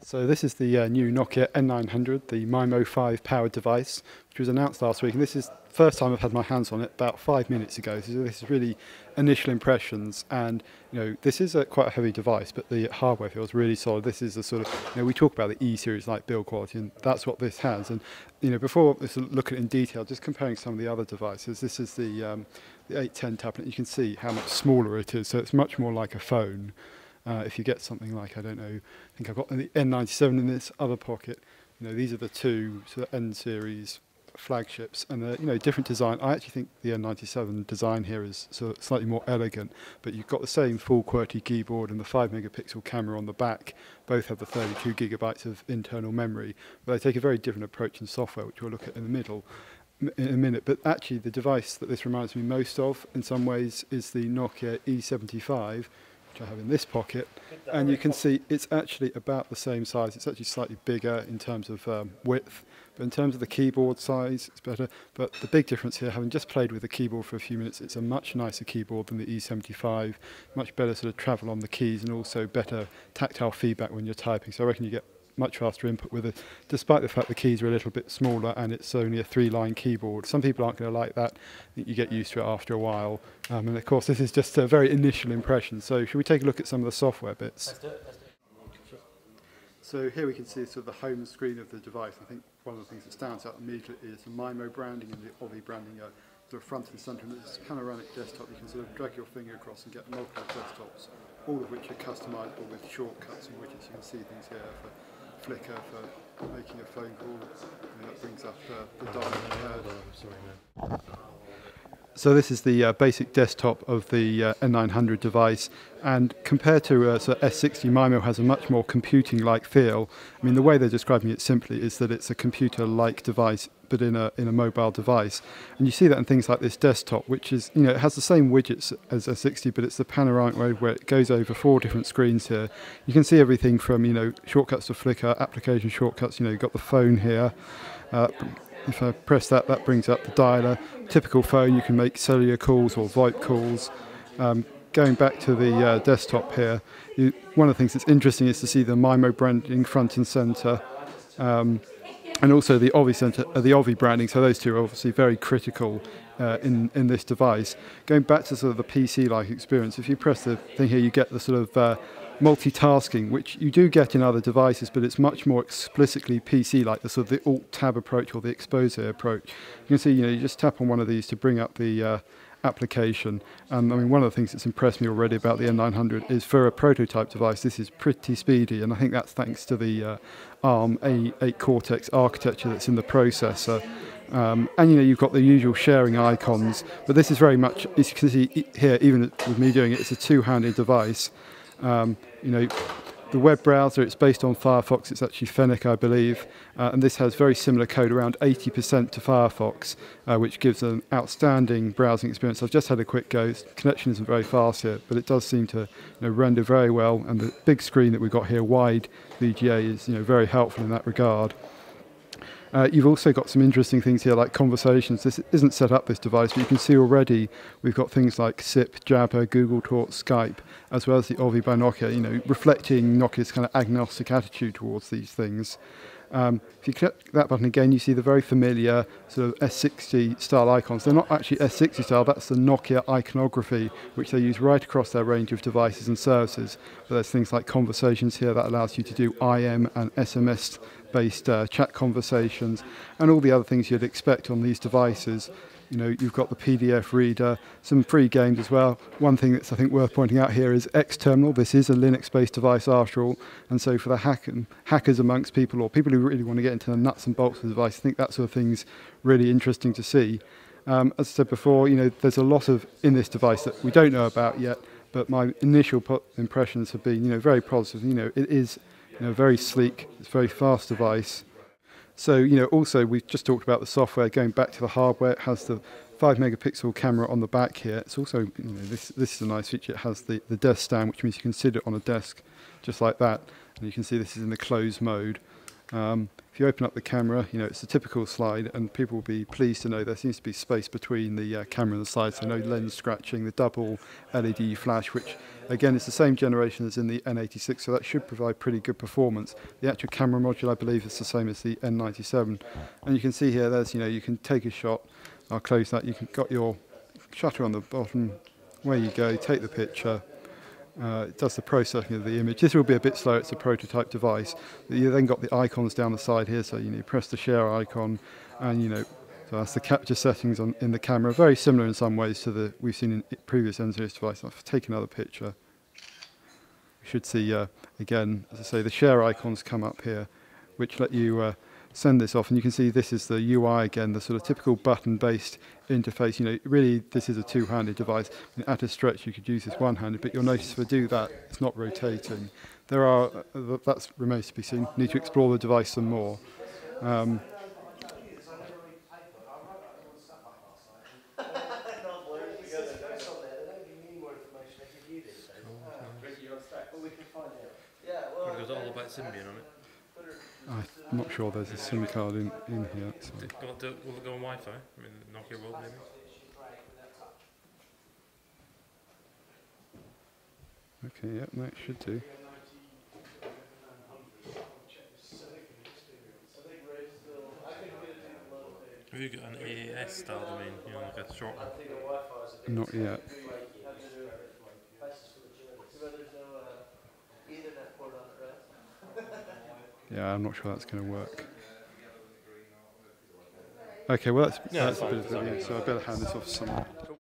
So this is the new Nokia N900, the Maemo 5 powered device, which was announced last week. And this is the first time I've had my hands on it, about 5 minutes ago. So this is really initial impressions. And this is quite a heavy device, but the hardware feels really solid. This is a sort of, we talk about the E series like build quality, and that's what this has. And before let's look at it in detail, just comparing some of the other devices. This is the 810 tablet. You can see how much smaller it is. So it's much more like a phone. If you get something like, I don't know, I think I've got the N97 in this other pocket. These are the two sort of N series flagships, and they're different design. I actually think the N97 design here is sort of slightly more elegant, but you've got the same full QWERTY keyboard and the 5-megapixel camera on the back. Both have the 32 gigabytes of internal memory, but they take a very different approach in software, which we'll look at in a minute. But actually the device that this reminds me most of in some ways is the Nokia E75, which I have in this pocket, and you can see it's actually about the same size. It's actually slightly bigger in terms of width, but in terms of the keyboard size it's better. But the big difference here, having just played with the keyboard for a few minutes, it's a much nicer keyboard than the E75, much better sort of travel on the keys, and also better tactile feedback when you're typing. So I reckon you get much faster input with it, despite the fact the keys are a little bit smaller and it's only a 3-line keyboard. Some people aren't going to like that. I think you get used to it after a while. And of course this is just a very initial impression. So should we take a look at some of the software bits? Let's do it. So here we can see sort of the home screen of the device. I think one of the things that stands out immediately is the Maemo branding and the Ovi branding are sort of front and centre. And this panoramic desktop, you can sort of drag your finger across and get multiple desktops, all of which are customizable with shortcuts and widgets. You can see things here for flicker, for making a phone call, and that brings up the dial. So this is the basic desktop of the N900 device, and compared to so S60, Maemo has a much more computing-like feel. I mean, the way they're describing it simply is that it's a computer-like device, but in a mobile device. And you see that in things like this desktop, which is, it has the same widgets as S60, but it's the panoramic mode where it goes over 4 different screens here. You can see everything from, shortcuts to flicker, application shortcuts, you've got the phone here. If I press that, that brings up the dialer. Typical phone, you can make cellular calls or VoIP calls. Going back to the desktop here, one of the things that's interesting is to see the Maemo branding front and centre, and also the Ovi branding. So those two are obviously very critical in this device. Going back to sort of the PC-like experience, if you press the thing here, you get the sort of multitasking, which you do get in other devices, but it's much more explicitly PC-like, the sort of the Alt-Tab approach or the Expose approach. You can see, you just tap on one of these to bring up the application. And I mean, one of the things that's impressed me already about the N900 is for a prototype device, this is pretty speedy, and I think that's thanks to the ARM A8 Cortex architecture that's in the processor. And you've got the usual sharing icons, but this is very much, as you can see here, even with me doing it, it's a two-handed device. The web browser, it's based on Firefox, it's actually Fennec, I believe, and this has very similar code, around 80% to Firefox, which gives an outstanding browsing experience. I've just had a quick go. Connection isn't very fast here, but it does seem to render very well, and the big screen that we've got here, wide VGA, is very helpful in that regard. You've also got some interesting things here like conversations. This isn't set up, this device, but you can see already we've got things like SIP, Jabber, Google Talk, Skype, as well as the Ovi by Nokia, reflecting Nokia's kind of agnostic attitude towards these things. If you click that button again, you see the very familiar sort of S60 style icons. They're not actually S60 style, that's the Nokia iconography, which they use right across their range of devices and services. But there's things like conversations here that allows you to do IM and SMS based chat conversations, and all the other things you'd expect on these devices. You've got the PDF reader, some free games as well. One thing that's I think worth pointing out here is Xterminal. This is a Linux-based device after all, and so for the hackers amongst people, or people who really want to get into the nuts and bolts of the device, I think that sort of thing's really interesting to see. As I said before, there's a lot in this device that we don't know about yet, but my initial impressions have been, very positive. It is, very sleek, it's a very fast device. So, also we've just talked about the software. Going back to the hardware, it has the 5-megapixel camera on the back here. It's also, this is a nice feature. It has the desk stand, which means you can sit it on a desk just like that. And you can see this is in the closed mode. If you open up the camera, you know, it's a typical slide, and people will be pleased to know there seems to be space between the camera and the slide, so no lens scratching, the double LED flash, which again is the same generation as in the N86, so that should provide pretty good performance. The actual camera module, I believe, is the same as the N97, and you can see here, there's, you know, you can take a shot. I'll close that. You can got your shutter on the bottom. Where you go, take the picture. It does the processing of the image. This will be a bit slow, it's a prototype device. You then got the icons down the side here, so you press the share icon, and so that's the capture settings in the camera. Very similar in some ways to the we've seen in previous N0 devices. I'll take another picture. You should see, again, as I say, the share icons come up here, which let you send this off, and you can see this is the UI again, the sort of typical button-based interface. Really this is a two-handed device. At a stretch you could use this one-handed, but you'll notice if I do that, it's not rotating. That remains to be seen. Need to explore the device some more. It goes all about Symbian on it. I'm not sure there's a SIM card in here. So. Will it go on Wi-Fi? I mean, Nokia World maybe? Okay, yeah, that should do. Have you got an AAS style domain? Like a short one? Not yet. Yeah, I'm not sure that's going to work. Okay, well that's a bit of video, so I better hand this off to someone.